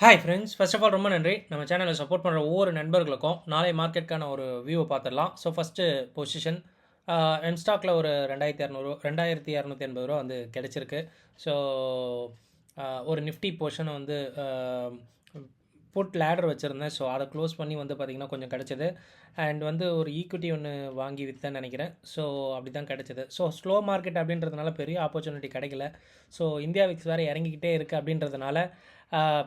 Hi friends, first of all ரொம்ப நன்றி. நம்ம சேனலை சப்போர்ட் பண்ணுற ஒவ்வொரு நண்பர்களுக்கும் நாளை மார்க்கெட்டுக்கான ஒரு வியூவை பார்த்துடலாம். ஸோ ஃபஸ்ட்டு பொசிஷன் எம்ஸ்டாக்கில் ஒரு 2200 2280 வந்து கிடச்சிருக்கு. ஸோ ஒரு நிஃப்டி பொசிஷனை வந்து புட் லேடர் வச்சுருந்தேன். ஸோ அதை க்ளோஸ் பண்ணி வந்து பார்த்திங்கன்னா கொஞ்சம் கிடச்சிது. அண்ட் வந்து ஒரு ஈக்விட்டி ஒன்று வாங்கி விற்றேன்னு நினைக்கிறேன். ஸோ அப்படி தான் கிடச்சிது. ஸோ ஸ்லோ மார்க்கெட் அப்படின்றதுனால பெரிய ஆப்பர்ச்சுனிட்டி கிடைக்கல. ஸோ இந்தியா விக்ஸ் வேறு இறங்கிக்கிட்டே இருக்குது அப்படின்றதுனால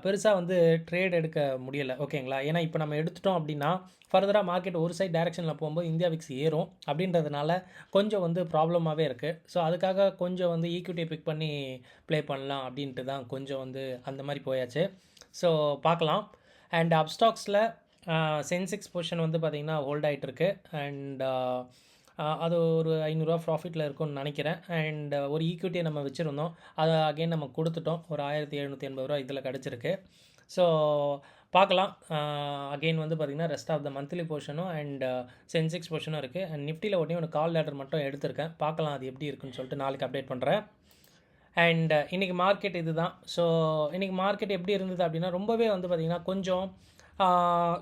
பெருசாக வந்து ட்ரேட் எடுக்க முடியலை. ஓகேங்களா? ஏன்னா இப்போ நம்ம எடுத்துட்டோம் அப்படின்னா ஃபர்தராக மார்க்கெட் ஒரு சைட் டைரெக்ஷனில் போகும்போது இந்தியா விக்ஸ் ஏறும் அப்படின்றதுனால கொஞ்சம் வந்து ப்ராப்ளமாகவே இருக்குது. ஸோ அதுக்காக கொஞ்சம் வந்து ஈக்விட்டியை பிக் பண்ணி ப்ளே பண்ணலாம் அப்படின்ட்டு தான் கொஞ்சம் வந்து அந்த மாதிரி போயாச்சு. ஸோ பார்க்கலாம். அண்ட் அப்ஸ்டாக்ஸில் சென்செக்ஸ் பொசிஷன் வந்து பார்த்திங்கன்னா ஹோல்ட் ஆகிட்டுருக்கு. அண்ட் அது ஒரு 500 ப்ராஃபிட்டில் இருக்கும்னு நினைக்கிறேன். அண்ட் ஒரு ஈக்விட்டியை நம்ம வச்சுருந்தோம், அதை அகெயின் நம்ம கொடுத்துட்டோம். ஒரு 1780 இதில் கிடச்சிருக்கு. ஸோ பார்க்கலாம். அகெயின் வந்து பார்த்திங்கன்னா ரெஸ்ட் ஆஃப் த மந்த்லி போர்ஷனும் அண்ட் சென்செக்ஸ் போர்ஷனும் இருக்குது. அண்ட் நிஃப்டியில் ஒரு கால் லேட்டர் மட்டும் எடுத்திருக்கேன். பார்க்கலாம் அது எப்படி இருக்குன்னு சொல்லிட்டு நாளைக்கு அப்டேட் பண்ணுறேன். அண்ட் இன்றைக்கி மார்க்கெட் இது தான். ஸோ இன்றைக்கி மார்க்கெட் எப்படி இருந்தது அப்படின்னா ரொம்பவே வந்து பார்த்திங்கன்னா கொஞ்சம்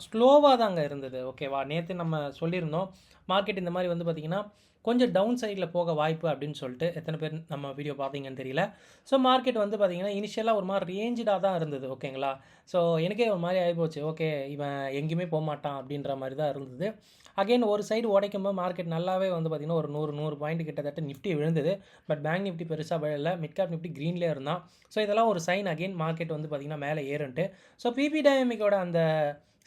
ஸ்லோவாக தாங்க இருந்தது. ஓகேவா? நேற்று நம்ம சொல்லியிருந்தோம் மார்க்கெட் இந்த மாதிரி வந்து பார்த்திங்கன்னா கொஞ்சம் டவுன் சைடில் போக வாய்ப்பு அப்படின்னு சொல்லிட்டு. எத்தனை பேர் நம்ம வீடியோ பார்த்தீங்கன்னு தெரியல. ஸோ மார்க்கெட் வந்து பார்த்திங்கன்னா இனிஷியலாக ஒரு மாதிரி ரேஞ்சாக தான் இருந்தது. ஓகேங்களா? ஸோ எனக்கே ஒரு மாதிரி ஆகிப்போச்சு. ஓகே, இவன் எங்கேயுமே போக மாட்டான் அப்படின்ற மாதிரி தான் இருந்தது. அகெயின் ஒரு சைடு உடைக்கும்போது மார்க்கெட் நல்லாவே வந்து பார்த்திங்கன்னா ஒரு 100 பாயிண்ட் கிட்டத்தட்ட நிஃப்டி விழுந்தது. பட் பேங்க் நிஃப்டி பெருசாக விழல. மிட் கேப் நிஃப்டி க்ரீன்லேயே இருந்தான். ஸோ இதெல்லாம் ஒரு சைன் அகெயின் மார்க்கெட் வந்து பார்த்திங்கன்னா மேலே ஏறுன்ட்டு. ஸோ பிபி டைனமிக்கோட அந்த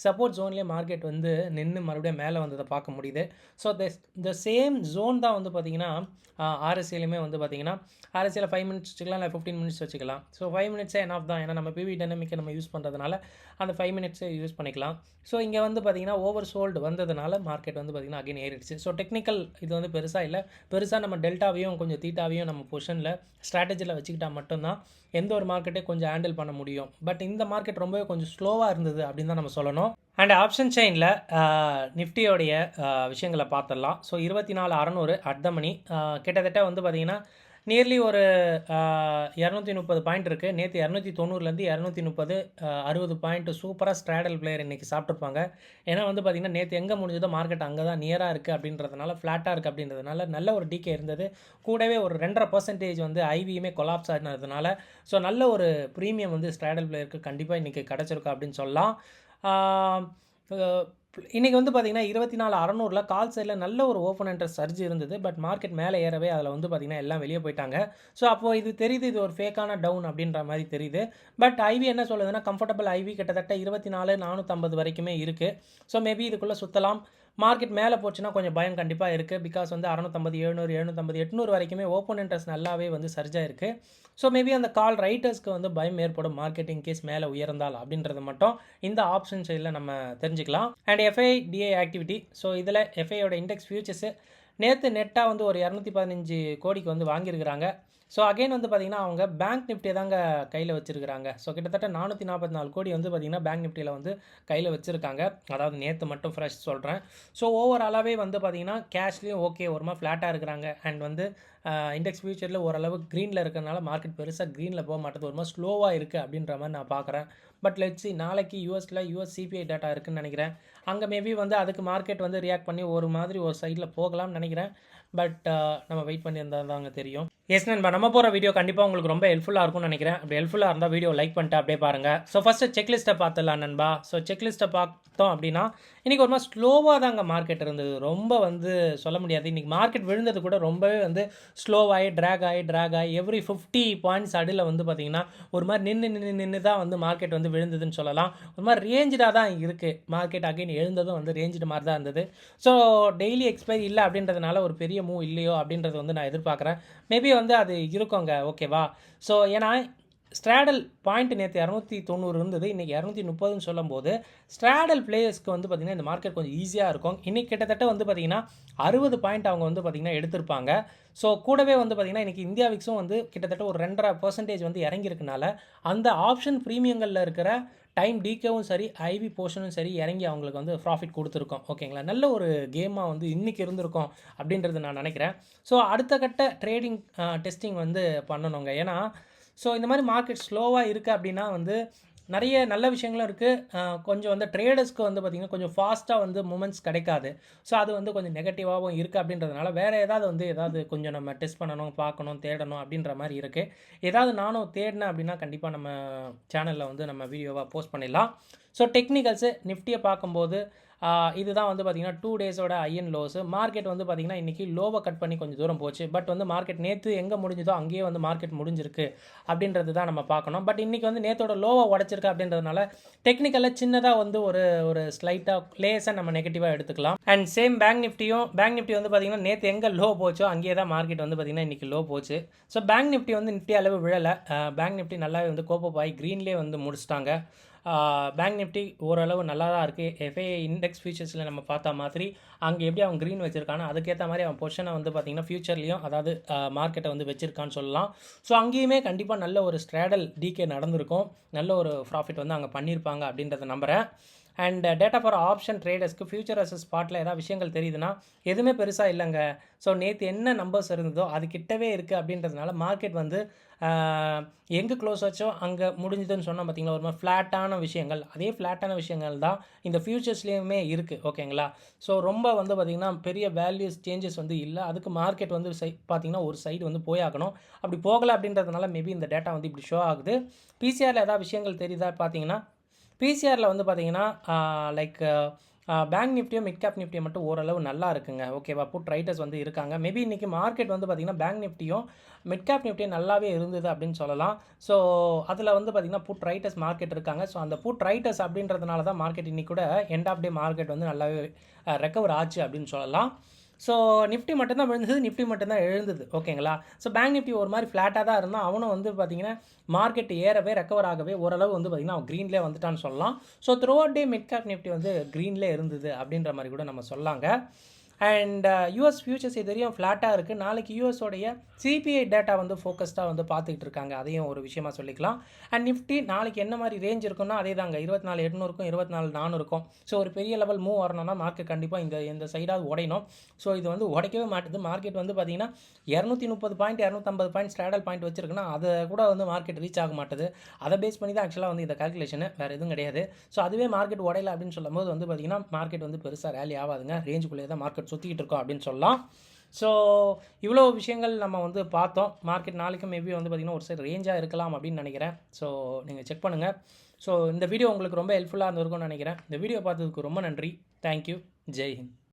சப்போர்ட் ஜோன்லேயே மார்க்கெட் வந்து நின்று மறுபடியும் மேலே வந்ததை பார்க்க முடியுது. ஸோ த சேம் ஜோன் தான் வந்து பார்த்திங்கன்னா ஆர்எஸ்சிலையுமே வந்து பார்த்திங்கன்னா ஆர்எஸ்சியில் 5 மினிட்ஸ் வச்சுக்கலாம், இல்லை 15 மினிட்ஸ் வச்சுக்கலாம். ஸோ 5 மினிட்ஸே என் ஆஃப் தான். ஏன்னா நம்ம பிவி டைனமிக்கை நம்ம யூஸ் பண்ணுறதுனால அந்த 5 மினிட்ஸே யூஸ் பண்ணிக்கலாம். ஸோ இங்கே வந்து பார்த்திங்கன்னா ஓவர் சோல்டு வந்ததுனால மார்க்கெட் வந்து பார்த்திங்கன்னா அகைன் ஏறிடுச்சு. ஸோ டெக்னிக்கல் இது வந்து பெருசாக இல்லை. பெருசாக நம்ம டெல்டாவையும் கொஞ்சம் தீட்டாவையும் நம்ம பொசிஷனில் ஸ்ட்ராட்டஜியில் வச்சுக்கிட்டால் மட்டும்தான் எந்த ஒரு மார்க்கெட்டே கொஞ்சம் ஹேண்டில் பண்ண முடியும். பட் இந்த மார்க்கெட் ரொம்பவே கொஞ்சம் ஸ்லோவாக இருந்தது அப்படின்னு தான் நம்ம சொல்லணும். அண்ட் ஆப்ஷன் செயினில் நிஃப்டியோடைய விஷயங்களை பார்த்துடலாம். ஸோ 24,600 அட் த மணி கிட்டத்தட்ட வந்து பார்த்திங்கன்னா நியர்லி ஒரு 230 பாயிண்ட் இருக்குது. நேற்று 290லேருந்து 230 60 பாயிண்ட் சூப்பராக ஸ்ட்ராடல் பிளேயர் இன்றைக்கி சாப்பிட்ருப்பாங்க. ஏன்னா வந்து பார்த்திங்கன்னா நேற்று எங்கே முடிஞ்சதோ மார்க்கெட் அங்கே தான் நியராக இருக்குது அப்படின்றதுனால, ஃப்ளாட்டாக இருக்குது அப்படின்றதுனால நல்ல ஒரு டிகே இருந்தது. கூடவே ஒரு 2.5% வந்து ஐவியுமே கொலாப்ஸ் ஆனதுனால ஸோ நல்ல ஒரு ப்ரீமியம் வந்து ஸ்ட்ராடல் பிளேயருக்கு கண்டிப்பாக இன்றைக்கி கிடச்சிருக்கா அப்படின்னு சொல்லலாம். இன்றைக்கி வந்து பார்த்திங்கன்னா 24,600 கால் சைடில் நல்ல ஒரு ஓப்பன் இன்ட்ரெஸ்ட் சர்ஜ் இருந்தது. பட் மார்க்கெட் மேலே ஏறவே அதில் வந்து பார்த்திங்கன்னா எல்லாம் வெளியே போயிட்டாங்க. ஸோ அப்போது இது தெரியுது, இது ஒரு ஃபேக்கான டவுன் அப்படின்ற மாதிரி தெரியுது. பட் ஐவி என்ன சொல்லுதுன்னா கம்ஃபர்டபுள் ஐவி கிட்டத்தட்ட 24,450 வரைக்குமே இருக்குது. ஸோ மேபி இதுக்குள்ளே சுற்றலாம். மார்க்கெட் மேலே போச்சுன்னா கொஞ்சம் பயம் கண்டிப்பாக இருக்குது. பிகாஸ் வந்து 650, 700, 750, 800 வரைக்குமே ஓப்பன் இன்ட்ரெஸ்ட் நல்லாவே வந்து சர்ஜாக இருக்குது. ஸோ மேபி அந்த கால் ரைட்டர்ஸ்க்கு வந்து பயம் ஏற்படும் மார்க்கெட்டிங் கேஸ் மேலே உயர்ந்தால் அப்படின்றது மட்டும் இந்த ஆப்ஷன் சைடில் நம்ம தெரிஞ்சுக்கலாம். And FI DI activity. So இதில் எஃப்ஐயோட இண்டெக்ஸ் ஃபியூச்சர்ஸு நேற்று நெட்டாக வந்து ஒரு 215 கோடிக்கு வந்து வாங்கியிருக்கிறாங்க. ஸோ அகெயின் வந்து பார்த்திங்கன்னா அவங்க பேங்க் நிஃப்டியை தாங்க கையில் வச்சுருக்கிறாங்க. ஸோ கிட்டத்தட்ட 444 கோடி வந்து பார்த்திங்கன்னா பேங்க் நிஃப்டியில் வந்து கையில் வச்சுருக்காங்க. அதாவது நேற்று மட்டும் ஃப்ரெஷ் சொல்கிறேன். ஸோ ஓவராலாகவே வந்து பார்த்திங்கன்னா கேஷ்லேயும் ஓகே ஒரு மாதிரி ஃப்ளாட்டாக இருக்கிறாங்க. அண்ட் வந்து இண்டெக்ஸ் ஃபியூச்சரில் ஓரளவு க்ரீனில் இருக்கிறனால மார்க்கெட் பெருசாக க்ரீனில் போக மாட்டேது, ஒரு மாதிரி ஸ்லோவாக இருக்குது அப்படின்ற மாதிரி நான் பார்க்குறேன். பட் லெட்ஸி நாளைக்கு யூஎஸ் சிபிஐ டேட்டா இருக்குதுன்னு நினைக்கிறேன். அங்கே மேபி வந்து அதுக்கு மார்க்கெட் வந்து ரியாக்ட் பண்ணி ஒரு மாதிரி ஒரு சைடில் போகலாம்னு நினைக்கிறேன். பட் நம்ம வெயிட் பண்ணியிருந்தால் தாங்க தெரியும். எஸ் நண்பா, நம்ம போகிற வீடியோ கண்டிப்பாக உங்களுக்கு ரொம்ப ஹெல்ப்ஃபுல்லாக இருக்கும்னு நினைக்கிறேன். அப்படி ஹெல்ப்ஃபுல்லாக இருந்தால் வீடியோ லைக் பண்ணிட்டு அப்படியே பாருங்கள். ஸோ ஃபஸ்ட்டு செக்லிஸ்ட்டை பார்த்துடலாம் நண்பா. ஸோ செக்லிஸ்ட்டை பார்த்தோம் அப்படின்னா இன்றைக்கி ஒரு மாதிரி ஸ்லோவாக தாங்க மார்க்கெட் இருந்தது. ரொம்ப வந்து சொல்ல முடியாது. இன்றைக்கி மார்க்கெட் விழுந்தது கூட ரொம்பவே வந்து ஸ்லோவாகி ட்ராக் ஆகி எவ்ரி 50 பாயிண்ட்ஸ் அடியில் வந்து பார்த்திங்கன்னா ஒரு மாதிரி நின்று தான் வந்து மார்க்கெட் வந்து விழுந்ததுன்னு சொல்லலாம். ஒரு மாதிரி ரேஞ்சாக தான் இருக்குது மார்க்கெட். அகைன் எழுந்ததும் வந்து ரேஞ்சு மாதிரி தான் இருந்தது. ஸோ டெய்லி எக்ஸ்பைரி இல்லை அப்படின்றதுனால ஒரு பெரிய மூவ் இல்லையோ அப்படின்றது வந்து நான் எதிர்பார்க்குறேன். மேபி வந்து அது இருக்குங்க. ஓகேவா? ஸோ ஏன்னா ஸ்ட்ராடல் பாயிண்ட் நேற்று 290 இருந்தது, இன்றைக்கி 230ன்னு சொல்லும்போது ஸ்ட்ராடல் பிளேயர்ஸ்க்கு வந்து பார்த்திங்கன்னா இந்த மார்க்கெட் கொஞ்சம் ஈஸியாக இருக்கும். இன்றைக்கி கிட்டத்தட்ட வந்து பார்த்திங்கன்னா 60 பாயிண்ட் அவங்க வந்து பார்த்திங்கன்னா எடுத்திருப்பாங்க. ஸோ கூடவே வந்து பார்த்திங்கன்னா இன்றைக்கி இந்தியா விக்ஸும் வந்து கிட்டத்தட்ட ஒரு 2.5% வந்து இறங்கியிருக்கனால அந்த ஆப்ஷன் ப்ரீமியங்களில் இருக்கிற டைம் டிகேவும் சரி ஐவி போர்ஷனும் சரி இறங்கி அவங்களுக்கு வந்து ப்ராஃபிட் கொடுத்துருக்கோம். ஓகேங்களா? நல்ல ஒரு கேமாக வந்து இன்றைக்கி இருந்திருக்கும் அப்படின்றது நான் நினைக்கிறேன். ஸோ அடுத்த கட்ட ட்ரேடிங் டெஸ்டிங் வந்து பண்ணணுங்க. ஏன்னா ஸோ இந்த மாதிரி மார்க்கெட் ஸ்லோவாக இருக்குது அப்படின்னா வந்து நிறைய நல்ல விஷயங்களும் இருக்குது. கொஞ்சம் வந்து ட்ரேடர்ஸ்க்கு வந்து பார்த்திங்கன்னா கொஞ்சம் ஃபாஸ்ட்டாக வந்து மூமெண்ட்ஸ் கிடைக்காது. ஸோ அது வந்து கொஞ்சம் நெகட்டிவாகவும் இருக்குது அப்படின்றதுனால வேறு ஏதாவது கொஞ்சம் நம்ம டெஸ்ட் பண்ணணும், பார்க்கணும், தேடணும் அப்படின்ற மாதிரி இருக்குது. ஏதாவது நானும் தேடினேன் அப்படின்னா கண்டிப்பாக நம்ம சேனலில் வந்து நம்ம வீடியோவாக போஸ்ட் பண்ணிடலாம். ஸோ டெக்னிக்கல்ஸு நிஃப்டியை பார்க்கும்போது இதுதான் வந்து பார்த்திங்கன்னா 2 டேஸோட ஹை அண்ட் லோஸு. மார்க்கெட் வந்து பார்த்திங்கன்னா இன்றைக்கி லோவை கட் பண்ணி கொஞ்சம் தூரம் போச்சு. பட் வந்து மார்க்கெட் நேற்று எங்கே முடிஞ்சதோ அங்கேயே வந்து மார்க்கெட் முடிஞ்சிருக்கு அப்படின்றது தான் நம்ம பார்க்கணும். பட் இன்றைக்கி வந்து நேற்றோட லோவை உடச்சிருக்கு அப்படின்றதுனால டெக்னிக்கலாக சின்னதாக வந்து ஒரு ஸ்லைட்டாக லேஸாக நம்ம நெகட்டிவாக எடுத்துக்கலாம். அண்ட் சேம் பேங்க் நிஃப்டி வந்து பார்த்திங்கன்னா நேற்று எங்கே லோ போச்சோ அங்கேயே தான் மார்க்கெட் வந்து பார்த்திங்கன்னா இன்றைக்கி லோ போச்சு. ஸோ பேங்க் நிஃப்டி வந்து நிஃப்டி அளவு விழலை. பேங்க் நிஃப்டி நல்லாவே வந்து கோப்பப் ஆகி க்ரீன்லேயே வந்து முடிச்சிட்டாங்க. பேங்க் நிஃப்டி ஓரளவு நல்லா தான் இருக்குது. எஃப்ஐ இண்டெக்ஸ் ஃபியூச்சர்ஸில் நம்ம பார்த்தா மாதிரி அங்கே எப்படி அவன் க்ரீன் வச்சுருக்கானோ அதுக்கேற்ற மாதிரி அவன் பொசிஷனை வந்து பார்த்திங்கன்னா ஃபியூச்சர்லேயும் அதாவது மார்க்கெட்டை வந்து வச்சுருக்கான்னு சொல்லலாம். ஸோ அங்கேயுமே கண்டிப்பாக நல்ல ஒரு ஸ்ட்ராடல் டிகே நடந்திருக்கும். நல்ல ஒரு ப்ராஃபிட் வந்து அங்கே பண்ணியிருப்பாங்க அப்படின்றத நம்புகிறேன். அண்ட் டேட்டா ஃபார் ஆப்ஷன் ட்ரேடர்ஸ்க்கு ஃபியூச்சர் அசஸ் ஸ்பாட்டில் ஏதாவது விஷயங்கள் தெரியுதுன்னா எதுவுமே பெருசாக இல்லைங்க. ஸோ நேற்று என்ன நம்பர்ஸ் இருந்ததோ அது கிட்டவே இருக்குது அப்படின்றதுனால மார்க்கெட் வந்து எங்கே க்ளோஸ் ஆச்சோ அங்கே முடிஞ்சதுன்னு சொன்னால் பார்த்திங்களா ஒரு மாதிரி ஃப்ளாட்டான விஷயங்கள், அதே ஃப்ளாட்டான விஷயங்கள் தான் இந்த ஃபியூச்சர்ஸ்லேயுமே இருக்குது. ஓகேங்களா? ஸோ ரொம்ப வந்து பார்த்திங்கன்னா பெரிய வேல்யூஸ் சேஞ்சஸ் வந்து இல்லை. அதுக்கு மார்க்கெட் வந்து பார்த்திங்கன்னா ஒரு சைடு வந்து போயாகணும். அப்படி போகலை அப்படின்றதுனால மேபி இந்த டேட்டா வந்து இப்படி ஷோ ஆகுது. பிசிஆரில் ஏதாவது விஷயங்கள் தெரியுதா பார்த்தீங்கன்னா பிசிஆரில் வந்து பார்த்தீங்கன்னா லைக் பேங்க் நிஃப்டியும் மிட் கேப் நிஃப்டியும் மட்டும் ஓரளவு நல்லா இருக்குங்க. ஓகேவா? புட் ரைட்டர்ஸ் வந்து இருக்காங்க. மேபி இன்றைக்கி மார்க்கெட் வந்து பார்த்திங்கன்னா பேங்க் நிஃப்டியும் மிட் கேப் நிஃப்டியும் நல்லாவே இருந்தது அப்படின்னு சொல்லலாம். ஸோ அதில் வந்து பார்த்திங்கன்னா புட் ரைட்டர்ஸ் மார்க்கெட் இருக்காங்க. ஸோ அந்த புட் ரைட்டர்ஸ் அப்படின்றதுனால தான் மார்க்கெட் இன்றைக்கி கூட எண்ட் ஆஃப் டே மார்க்கெட் வந்து நல்லாவே ரெக்கவர் ஆச்சு அப்படின்னு சொல்லலாம். ஸோ நிஃப்டி மட்டும்தான் விழுந்தது, நிஃப்டி மட்டும்தான் எழுந்தது. ஓகேங்களா? ஸோ பேங்க் நிஃப்டி ஒரு மாதிரி ஃப்ளாட்டாக தான் இருந்தால் அவனும் வந்து பார்த்திங்கன்னா மார்க்கெட் ஏறவே ரெக்கவர் ஆகவே ஓரளவு வந்து பார்த்திங்கன்னா அவன் க்ரீன்லேயே வந்துட்டான்னு சொல்லலாம். ஸோ த்ரூ அவுட் டே மிட் கேப் நிஃப்டி வந்து க்ரீன்லேயே இருந்தது அப்படின்ற மாதிரி கூட நம்ம சொல்லாங்க. அண்ட் யூஎஸ் ஃபியூச்சர்ஸ் இது வரையும் ஃப்ளாட்டாக இருக்குது. நாளைக்கு யூஎஸோடைய சிபிஐ டேட்டா வந்து ஃபோக்கஸ்டாக வந்து பார்த்துக்கிட்டு இருக்காங்க. அதையும் ஒரு விஷயமாக சொல்லிக்கலாம். அண்ட் நிஃப்டி நாளைக்கு என்ன மாதிரி ரேஞ்ச் இருக்குன்னா அதே தாங்க 24,800க்கும் 24,400க்கும். ஸோ ஒரு பெரிய லெவல் மூவ் வரணும்னா மார்க்கெட் கண்டிப்பாக இந்த சைடாக உடையணும். ஸோ இது வந்து உடைக்கவே மாட்டுது. மார்க்கெட் வந்து பார்த்திங்கன்னா 230 பாயிண்ட் 250 பாயிண்ட் ஸ்ட்ராடல் பாயிண்ட் வச்சிருக்குன்னா அதை கூட வந்து மார்க்கெட் ரீச் ஆக மாட்டுது. அதை பேஸ் பண்ணி தான் ஆக்சுவலாக வந்து இந்த கால்குலேஷனு, வேறு எதுவும் கிடையாது. ஸோ அதுவே மார்க்கெட் உடையலை அப்படின்னு சொல்லும்போது வந்து பார்த்திங்கன்னா மார்க்கெட் வந்து பெருசாக ரேலி ஆகாதுங்க. ரேஞ்சுக்குள்ளே தான் மார்க்கெட் சுற்றிக்கிட்டு இருக்கோம் அப்படின்னு சொல்லலாம். ஸோ இவ்வளோ விஷயங்கள் நம்ம வந்து பார்த்தோம். மார்க்கெட் நாளைக்கும் மேபி வந்து பார்த்திங்கன்னா ஒரு சைடு ரேஞ்சாக இருக்கலாம் அப்படின்னு நினைக்கிறேன். ஸோ நீங்கள் செக் பண்ணுங்கள். ஸோ இந்த வீடியோ உங்களுக்கு ரொம்ப ஹெல்ப்ஃபுல்லாக இருந்திருக்கும்னு நினைக்கிறேன். இந்த வீடியோ பார்த்ததுக்கு ரொம்ப நன்றி. தேங்க்யூ. ஜெய் ஹிந்த்.